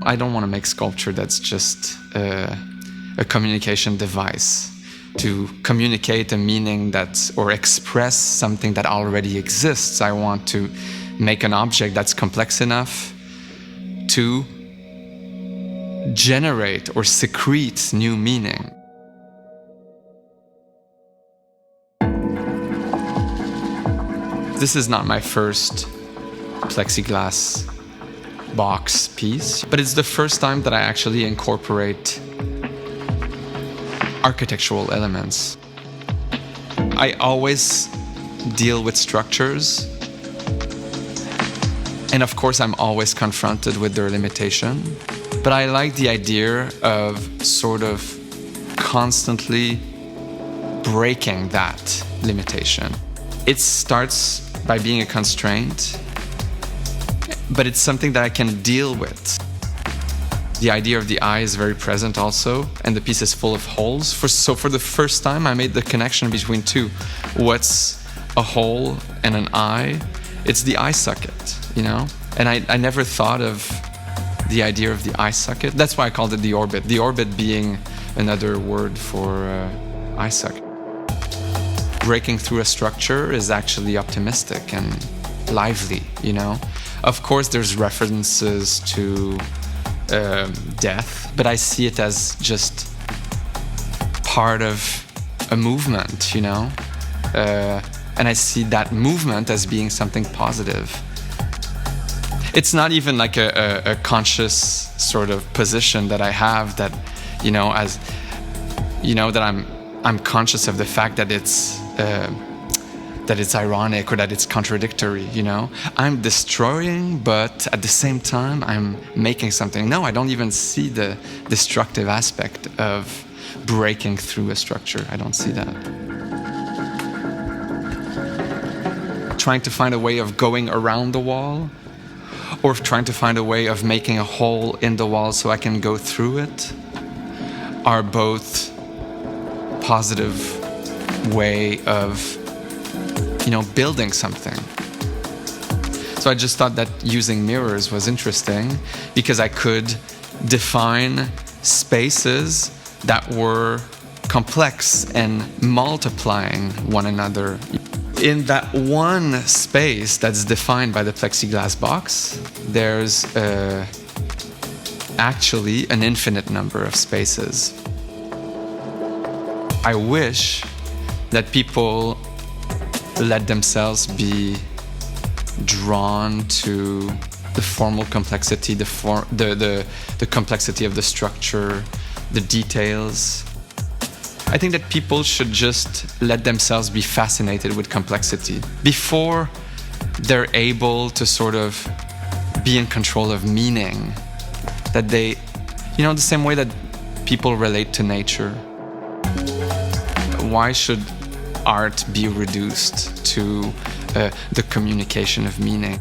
I don't want to make sculpture that's just a communication device to communicate a meaning or express something that already exists. I want to make an object that's complex enough to generate or secrete new meaning. This is not my first plexiglass box piece, but it's the first time that I actually incorporate architectural elements. I always deal with structures, and of course I'm always confronted with their limitation, but I like the idea of sort of constantly breaking that limitation. It starts by being a constraint, but it's something that I can deal with. The idea of the eye is very present also, and the piece is full of holes. So for the first time, I made the connection between two. What's a hole and an eye? It's the eye socket, you know? And I never thought of the idea of the eye socket. That's why I called it the orbit. The orbit being another word for eye socket. Breaking through a structure is actually optimistic and lively, you know? Of course, there's references to death, but I see it as just part of a movement, you know? And I see that movement as being something positive. It's not even like a conscious sort of position that I have that, you know, as, you know, that I'm conscious of the fact that it's ironic or that it's contradictory, you know? I'm destroying, but at the same time, I'm making something. No, I don't even see the destructive aspect of breaking through a structure. I don't see that. Trying to find a way of going around the wall, or trying to find a way of making a hole in the wall so I can go through it, are both positive way of, you know, building something. So I just thought that using mirrors was interesting because I could define spaces that were complex and multiplying one another. In that one space that's defined by the plexiglass box, there's actually an infinite number of spaces. I wish that people let themselves be drawn to the formal complexity, the complexity of the structure, the details. I think that people should just let themselves be fascinated with complexity before they're able to sort of be in control of meaning. That they, you know, the same way that people relate to nature. Why should art be reduced to the communication of meaning?